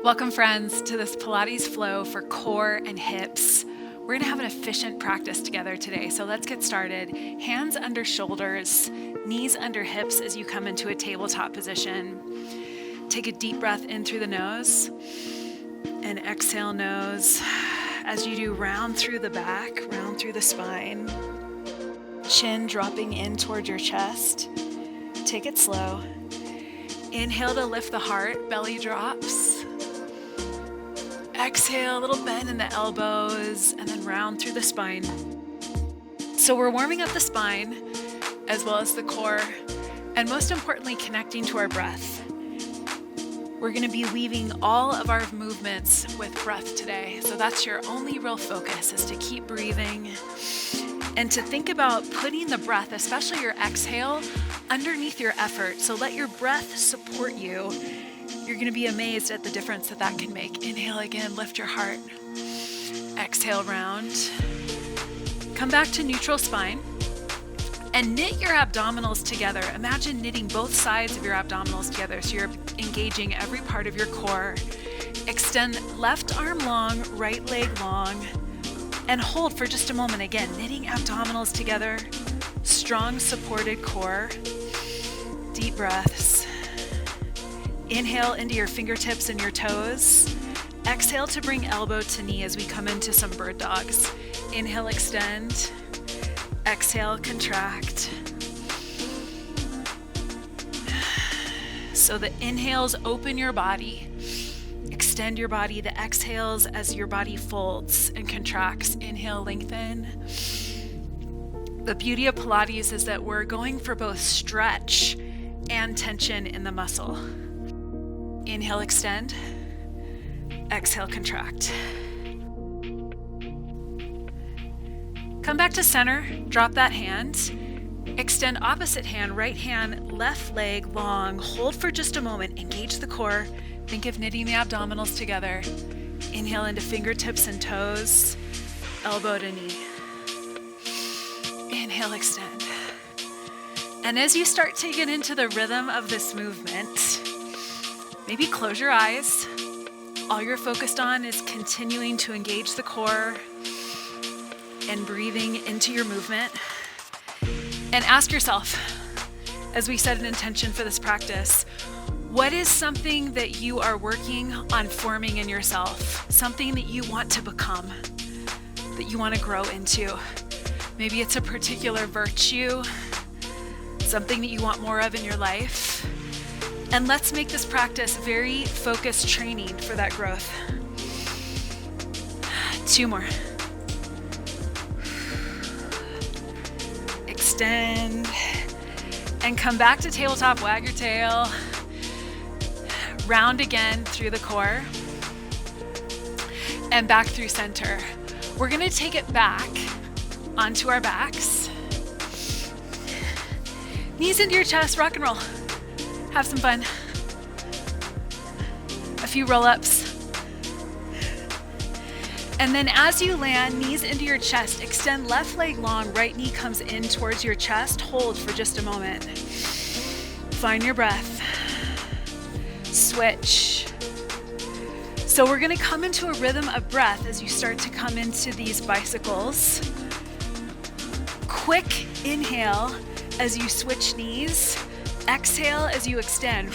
Welcome, friends, to this Pilates flow for core and hips. We're gonna have an efficient practice together today, so let's get started. Hands under shoulders, knees under hips as you come into a tabletop position. Take a deep breath in through the nose and exhale nose. As you do, round through the back, round through the spine. Chin dropping in toward your chest. Take it slow. Inhale to lift the heart, belly drops. Exhale, a little bend in the elbows, and then round through the spine. So we're warming up the spine, as well as the core, and most importantly, connecting to our breath. We're gonna be weaving all of our movements with breath today. So that's your only real focus, is to keep breathing and to think about putting the breath, especially your exhale, underneath your effort. So let your breath support you. You're gonna be amazed at the difference that can make. Inhale again, lift your heart. Exhale, round. Come back to neutral spine and knit your abdominals together. Imagine knitting both sides of your abdominals together so you're engaging every part of your core. Extend left arm long, right leg long, and hold for just a moment. Again, knitting abdominals together, strong supported core. Deep breaths. Inhale into your fingertips and your toes. Exhale to bring elbow to knee as we come into some bird dogs. Inhale, extend. Exhale, contract. So the inhales open your body, extend your body. The exhales as your body folds and contracts. Inhale, lengthen. The beauty of Pilates is that we're going for both stretch and tension in the muscle. Inhale, extend. Exhale, contract. Come back to center, drop that hand. Extend opposite hand, right hand, left leg long. Hold for just a moment, engage the core. Think of knitting the abdominals together. Inhale into fingertips and toes, elbow to knee. Inhale, extend. And as you start to get into the rhythm of this movement, maybe close your eyes. All you're focused on is continuing to engage the core and breathing into your movement. And ask yourself, as we set an intention for this practice, what is something that you are working on forming in yourself? Something that you want to become, that you want to grow into. Maybe it's a particular virtue, something that you want more of in your life. And let's make this practice very focused training for that growth. 2 more. Extend and come back to tabletop, wag your tail. Round again through the core and back through center. We're gonna take it back onto our backs. Knees into your chest, rock and roll. Have some fun. A few roll-ups. And then as you land, knees into your chest, extend left leg long, right knee comes in towards your chest. Hold for just a moment. Find your breath. Switch. So we're gonna come into a rhythm of breath as you start to come into these bicycles. Quick inhale as you switch knees. Exhale as you extend.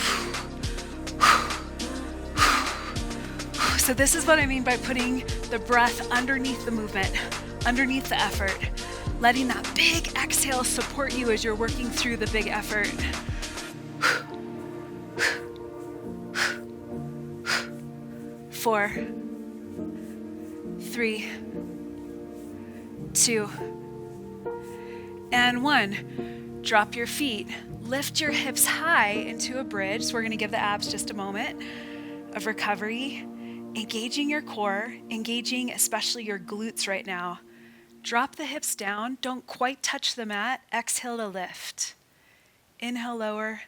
So this is what I mean by putting the breath underneath the movement, underneath the effort, letting that big exhale support you as you're working through the big effort. 4, 3, 2, and 1. Drop your feet. Lift your hips high into a bridge. So we're gonna give the abs just a moment of recovery. Engaging your core, engaging especially your glutes right now. Drop the hips down, don't quite touch the mat. Exhale to lift. Inhale, lower,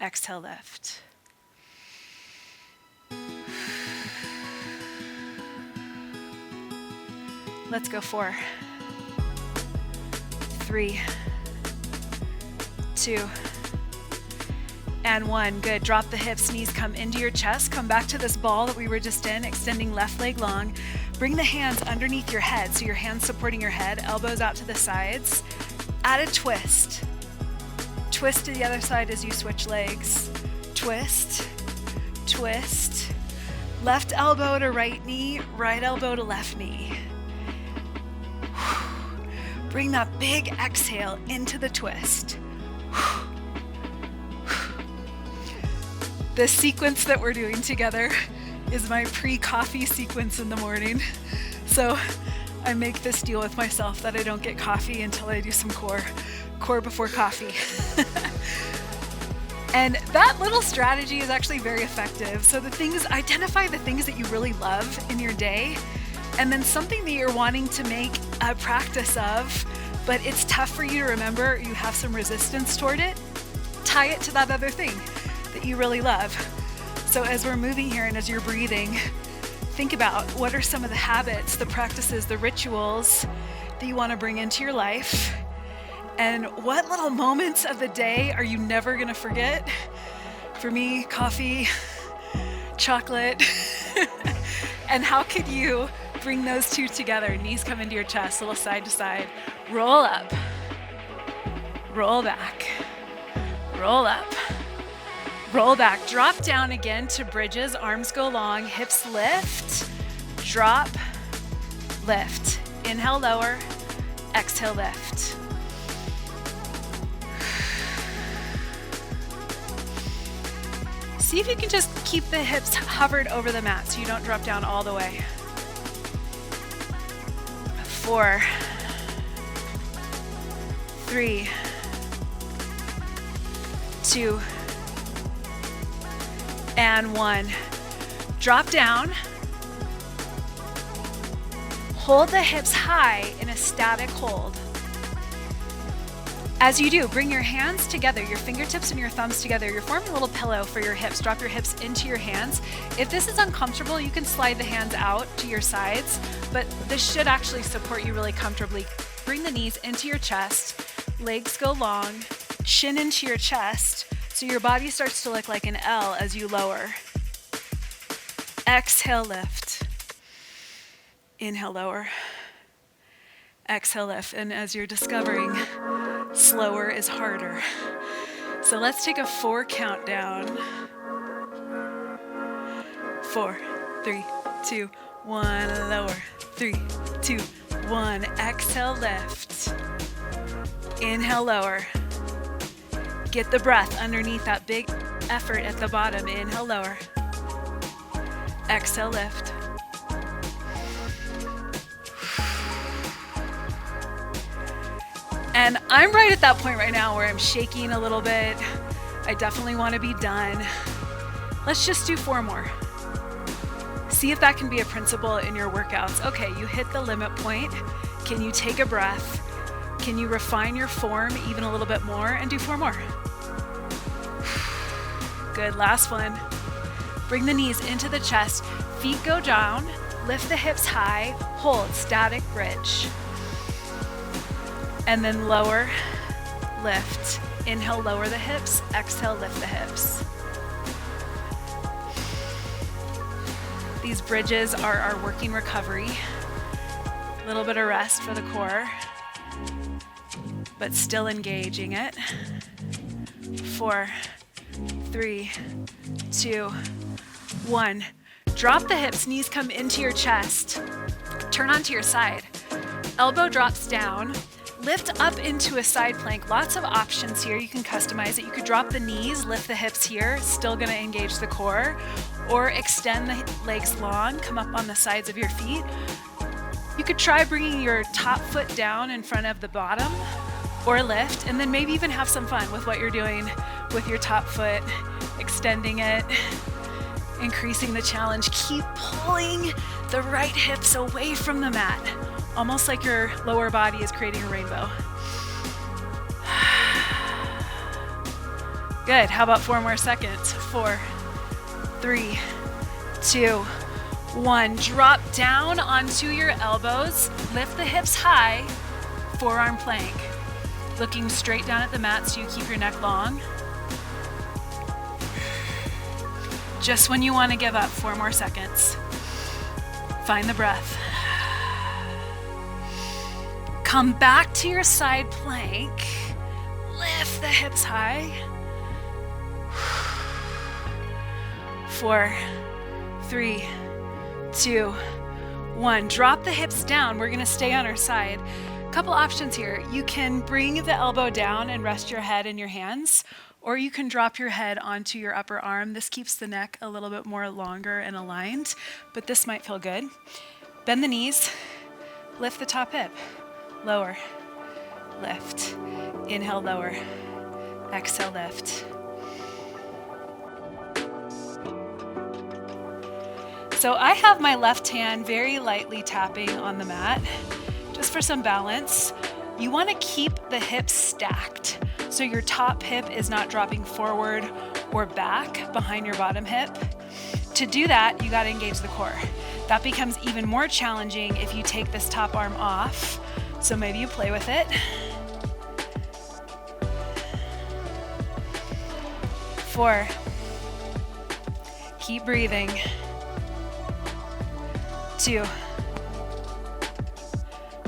exhale, lift. Let's go 4, 3, 2, and 1. Good. Drop the hips, knees come into your chest. Come back to this ball that we were just in, extending left leg long. Bring the hands underneath your head, so your hands supporting your head, elbows out to the sides. Add a twist. Twist to the other side as you switch legs. Twist, twist. Left elbow to right knee, right elbow to left knee. Bring that big exhale into the twist. The sequence that we're doing together is my pre-coffee sequence in the morning. So I make this deal with myself that I don't get coffee until I do some core before coffee. And that little strategy is actually very effective. So identify the things that you really love in your day, and then something that you're wanting to make a practice of, but it's tough for you to remember, you have some resistance toward it, tie it to that other thing that you really love. So as we're moving here and as you're breathing, think about what are some of the habits, the practices, the rituals that you want to bring into your life, and what little moments of the day are you never going to forget? For me, coffee, chocolate, and how could you bring those two together? Knees come into your chest, little side to side, roll up, roll back, roll up, roll back, drop down again to bridges, arms go long, hips lift, drop, lift. Inhale, lower, exhale, lift. See if you can just keep the hips hovered over the mat so you don't drop down all the way. 4, 3, 2, and 1. Drop down. Hold the hips high in a static hold. As you do, bring your hands together, your fingertips and your thumbs together. You're forming a little pillow for your hips. Drop your hips into your hands. If this is uncomfortable, you can slide the hands out to your sides, but this should actually support you really comfortably. Bring the knees into your chest, legs go long, chin into your chest, so your body starts to look like an L as you lower. Exhale, lift. Inhale, lower. Exhale, lift. And as you're discovering, slower is harder. So let's take a 4 countdown. 4, 3, 2, 1, lower. 3, 2, 1, exhale, lift. Inhale, lower. Get the breath underneath that big effort at the bottom. Inhale, lower. Exhale, lift. And I'm right at that point right now where I'm shaking a little bit. I definitely want to be done. Let's just do 4 more. See if that can be a principle in your workouts. Okay, you hit the limit point. Can you take a breath? Can you refine your form even a little bit more and do 4 more? Good, last one. Bring the knees into the chest, feet go down, lift the hips high, hold, static bridge. And then lower, lift. Inhale, lower the hips. Exhale, lift the hips. These bridges are our working recovery. A little bit of rest for the core, but still engaging it. 4, 3, 2, 1. Drop the hips, knees come into your chest. Turn onto your side. Elbow drops down. Lift up into a side plank. Lots of options here. You can customize it. You could drop the knees, lift the hips here, still gonna engage the core, or extend the legs long, come up on the sides of your feet. You could try bringing your top foot down in front of the bottom, or lift, and then maybe even have some fun with what you're doing with your top foot, extending it, increasing the challenge. Keep pulling the right hips away from the mat. Almost like your lower body is creating a rainbow. Good, how about 4 more seconds? 4, 3, 2, 1. Drop down onto your elbows, lift the hips high, forearm plank. Looking straight down at the mat so you keep your neck long. Just when you want to give up, 4 more seconds. Find the breath. Come back to your side plank. Lift the hips high. 4, 3, 2, 1. Drop the hips down. We're going to stay on our side. Couple options here. You can bring the elbow down and rest your head in your hands, or you can drop your head onto your upper arm. This keeps the neck a little bit more longer and aligned, but this might feel good. Bend the knees, lift the top hip, lower, lift. Inhale, lower, exhale, lift. So I have my left hand very lightly tapping on the mat, just for some balance. You want to keep the hips stacked, so your top hip is not dropping forward or back behind your bottom hip. To do that, you got to engage the core. That becomes even more challenging if you take this top arm off. So maybe you play with it. 4. Keep breathing. 2,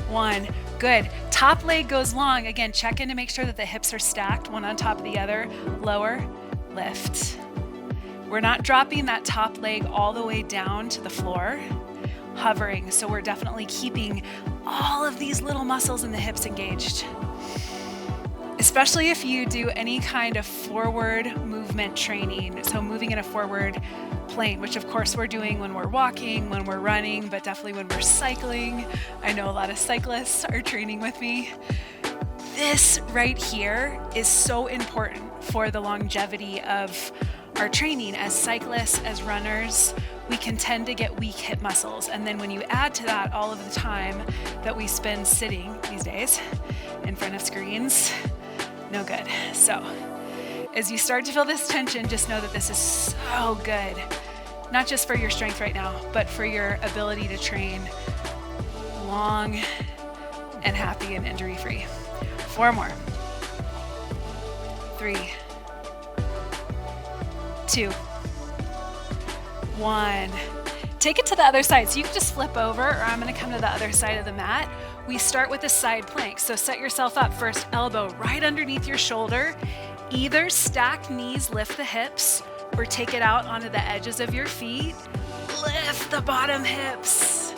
1. Good. Top leg goes long. Again, check in to make sure that the hips are stacked, one on top of the other. Lower, lift. We're not dropping that top leg all the way down to the floor, hovering. So we're definitely keeping all of these little muscles in the hips engaged. Especially if you do any kind of forward movement training. So moving in a forward plane, which of course we're doing when we're walking, when we're running, but definitely when we're cycling. I know a lot of cyclists are training with me. This right here is so important for the longevity of our training. As cyclists, as runners, we can tend to get weak hip muscles. And then when you add to that all of the time that we spend sitting these days in front of screens, no good. So as you start to feel this tension, just know that this is so good, not just for your strength right now, but for your ability to train long and happy and injury-free. 4 more. 3, 2, 1. Take it to the other side. So you can just flip over, or I'm going to come to the other side of the mat. We start with a side plank. So set yourself up. First, elbow right underneath your shoulder. Either stack knees, lift the hips, or take it out onto the edges of your feet. Lift the bottom hips.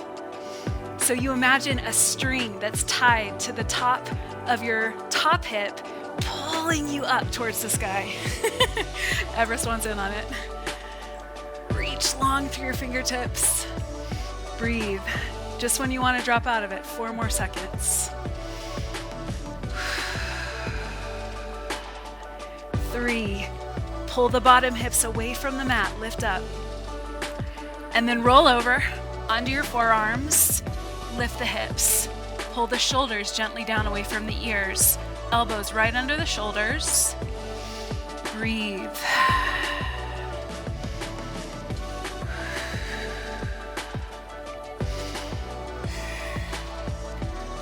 So you imagine a string that's tied to the top of your top hip, pulling you up towards the sky. Everest wants in on it. Reach long through your fingertips. Breathe. Just when you want to drop out of it, 4 more seconds. 3. Pull the bottom hips away from the mat, lift up. And then roll over onto your forearms, lift the hips. Pull the shoulders gently down away from the ears. Elbows right under the shoulders. Breathe.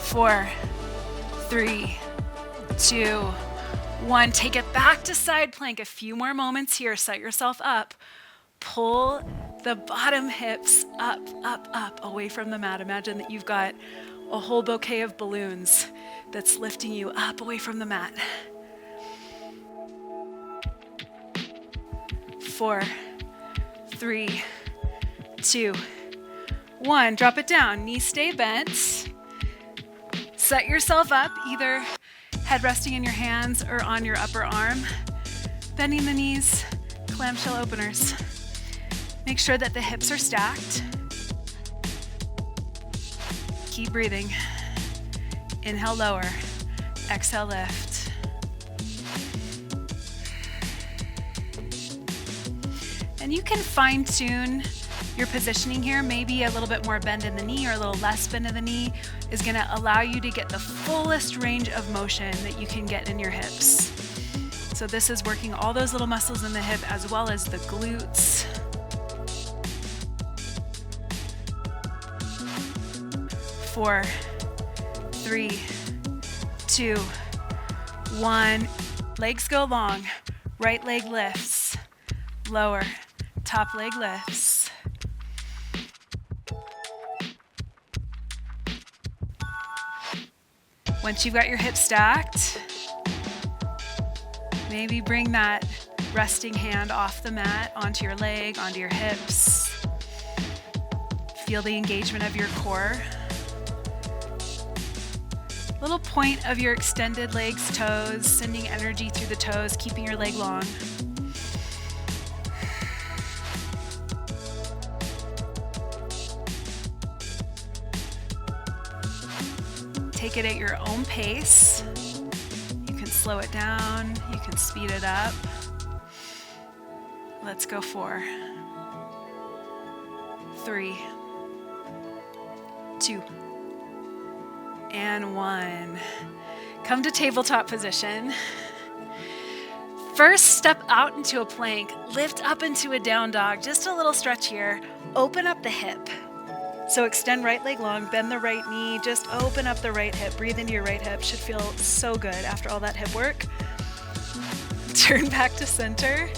4, 3, 2, 1. Take it back to side plank. A few more moments here. Set yourself up. Pull the bottom hips up, up, up away from the mat. Imagine that you've got a whole bouquet of balloons that's lifting you up away from the mat. 4, 3, 2, 1. Drop it down. Knees stay bent. Set yourself up, either head resting in your hands or on your upper arm. Bending the knees, clamshell openers. Make sure that the hips are stacked. Keep breathing. Inhale, lower. Exhale, lift. And you can fine tune your positioning here. Maybe a little bit more bend in the knee or a little less bend in the knee is going to allow you to get the fullest range of motion that you can get in your hips. So this is working all those little muscles in the hip as well as the glutes. 4, 3, 2, 1. Legs go long. Right leg lifts. Lower. top leg lifts. Once you've got your hips stacked, maybe bring that resting hand off the mat onto your leg, onto your hips. Feel the engagement of your core. Little point of your extended legs, toes, sending energy through the toes, keeping your leg long. Take it at your own pace. You can slow it down, you can speed it up. Let's go 4, 3, 2, and 1. Come to tabletop position. First, step out into a plank, lift up into a down dog, just a little stretch here. Open up the hip. So extend right leg long, bend the right knee, just open up the right hip, breathe into your right hip. Should feel so good after all that hip work. Turn back to center,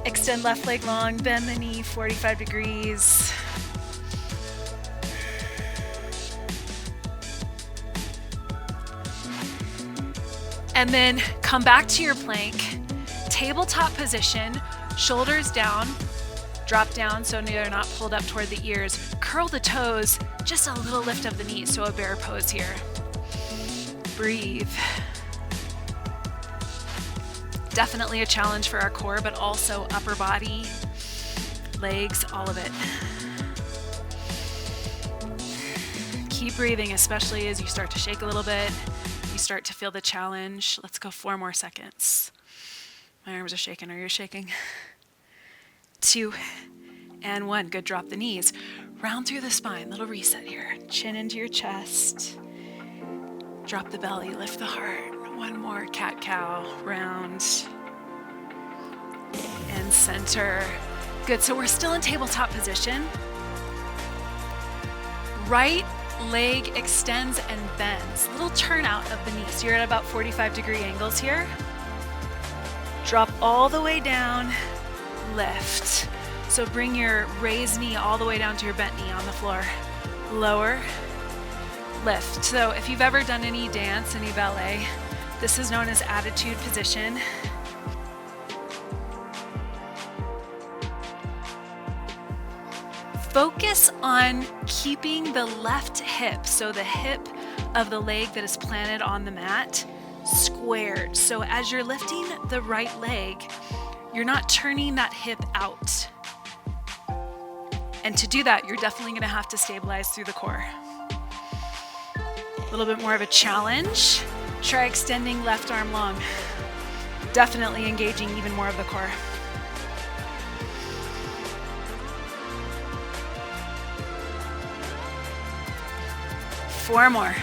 extend left leg long, bend the knee 45 degrees. And then come back to your plank, tabletop position, shoulders down, drop down so they're not pulled up toward the ears. Curl the toes, just a little lift of the knees, so a bear pose here. Breathe. Definitely a challenge for our core, but also upper body, legs, all of it. Keep breathing, especially as you start to shake a little bit. You start to feel the challenge. Let's go 4 more seconds. My arms are shaking. Are you shaking? 2, and 1. Good. Drop the knees. Round through the spine. Little reset here. Chin into your chest. Drop the belly. Lift the heart. 1 more. Cat-cow. Round. And center. Good. So we're still in tabletop position. Right leg extends and bends. Little turnout of the knee. So you're at about 45-degree angles here. Drop all the way down. Lift. So bring your raised knee all the way down to your bent knee on the floor. Lower, lift. So if you've ever done any dance, any ballet, this is known as attitude position. Focus on keeping the left hip, so the hip of the leg that is planted on the mat, squared. So as you're lifting the right leg, you're not turning that hip out. And to do that, you're definitely going to have to stabilize through the core. A little bit more of a challenge. Try extending left arm long. Definitely engaging even more of the core. Four more.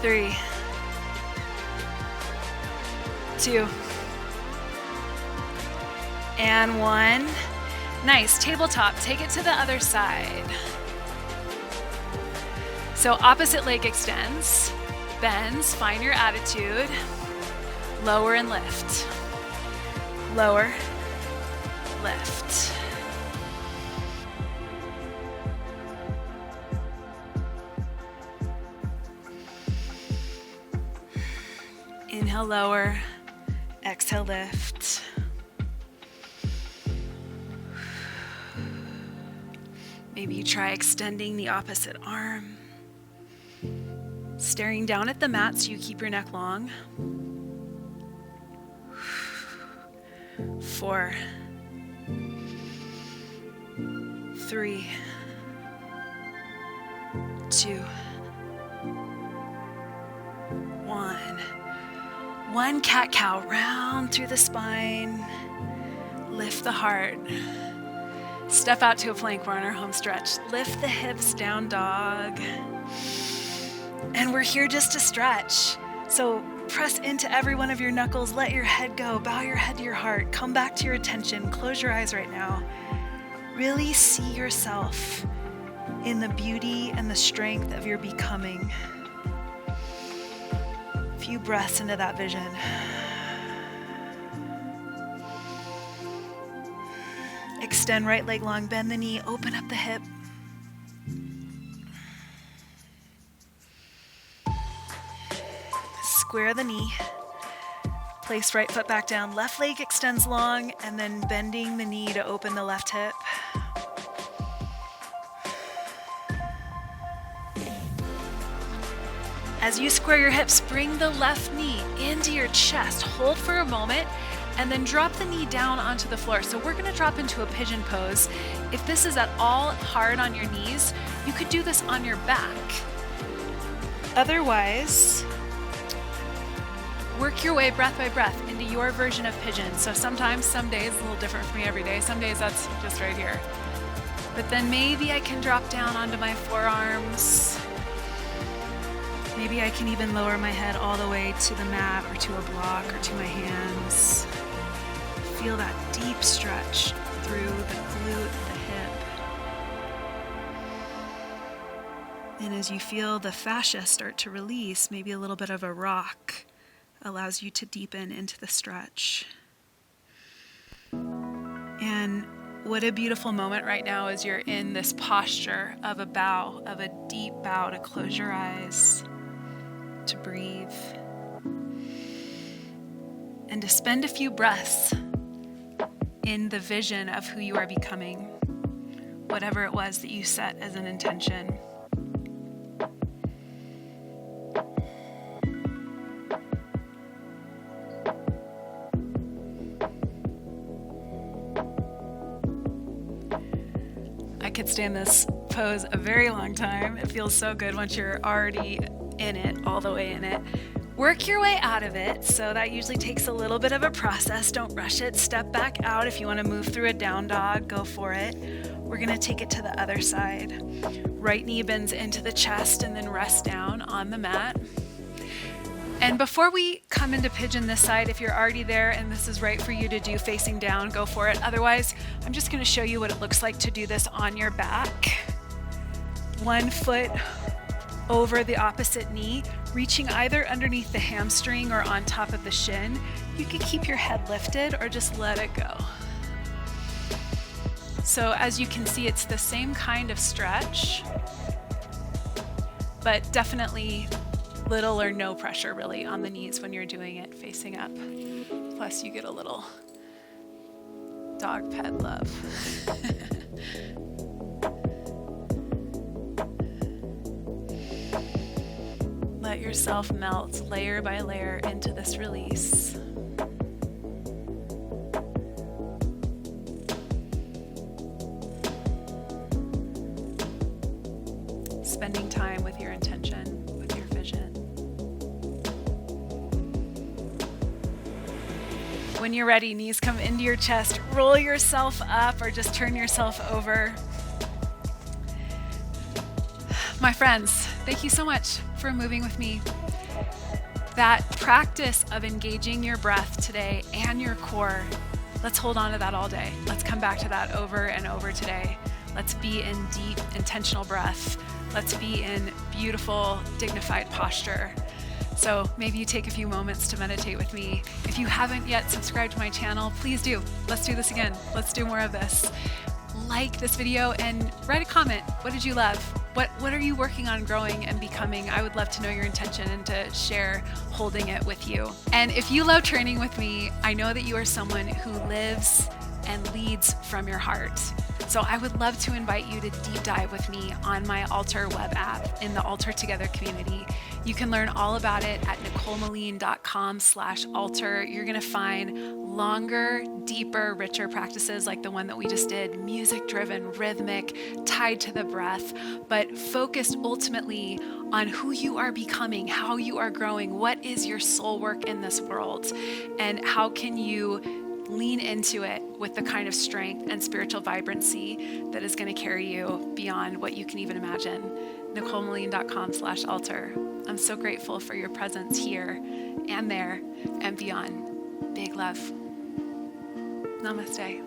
3, 2, and 1. Nice. Tabletop. Take it to the other side. So opposite leg extends, bends, find your attitude, lower and lift. Lower, lift. Inhale, lower. Exhale, lift. Maybe you try extending the opposite arm. Staring down at the mat so you keep your neck long. 4, 3, 2, 1. 1 cat-cow, round through the spine. Lift the heart. Step out to a plank. We're on our home stretch. Lift the hips, down dog. And we're here just to stretch. So press into every one of your knuckles. Let your head go. Bow your head to your heart. Come back to your attention. Close your eyes right now. Really see yourself in the beauty and the strength of your becoming. A few breaths into that vision. Extend right leg long, bend the knee, open up the hip. Square the knee. Place right foot back down, left leg extends long, and then bending the knee to open the left hip. As you square your hips, bring the left knee into your chest. Hold for a moment, and then drop the knee down onto the floor. So we're gonna drop into a pigeon pose. If this is at all hard on your knees, you could do this on your back. Otherwise, work your way breath by breath into your version of pigeon. So sometimes, some days, a little different for me every day. Some days that's just right here. But then maybe I can drop down onto my forearms. Maybe I can even lower my head all the way to the mat or to a block or to my hands. Feel that deep stretch through the glute, the hip. And as you feel the fascia start to release, maybe a little bit of a rock allows you to deepen into the stretch. And what a beautiful moment right now as you're in this posture of a bow, of a deep bow, to close your eyes, to breathe, and to spend a few breaths in the vision of who you are becoming, whatever it was that you set as an intention. I could stay in this pose a very long time. It feels so good once you're already in it, all the way in it. Work your way out of it. So that usually takes a little bit of a process. Don't rush it. Step back out. If you want to move through a down dog, go for it. We're going to take it to the other side. Right knee bends into the chest and then rest down on the mat. And before we come into pigeon this side, if you're already there and this is right for you to do facing down, go for it. Otherwise, I'm just going to show you what it looks like to do this on your back. One foot over the opposite knee, reaching either underneath the hamstring or on top of the shin. You can keep your head lifted or just let it go. So as you can see, it's the same kind of stretch, but definitely little or no pressure really on the knees when you're doing it facing up. Plus you get a little dog pet love. Let yourself melt layer by layer into this release. Spending time with your intention, with your vision. When you're ready, knees come into your chest, roll yourself up or just turn yourself over. My friends, thank you so much for moving with me. That practice of engaging your breath today and your core, let's hold on to that all day. Let's come back to that over and over today. Let's be in deep, intentional breath. Let's be in beautiful, dignified posture. So maybe you take a few moments to meditate with me. If you haven't yet subscribed to my channel, please do. Let's do this again. Let's do more of this. Like this video and write a comment. What did you love? What are you working on growing and becoming? I would love to know your intention and to share holding it with you. And if you love training with me, I know that you are someone who lives and leads from your heart. So I would love to invite you to deep dive with me on my Alter web app in the Alter Together community. You can learn all about it at nicolemeline.com/alter. You're gonna find longer, deeper, richer practices like the one that we just did, music-driven, rhythmic, tied to the breath, but focused ultimately on who you are becoming, how you are growing, what is your soul work in this world, and how can you lean into it with the kind of strength and spiritual vibrancy that is going to carry you beyond what you can even imagine. nicolemeline.com/alter. I'm so grateful for your presence here and there and beyond. Big love. Namaste.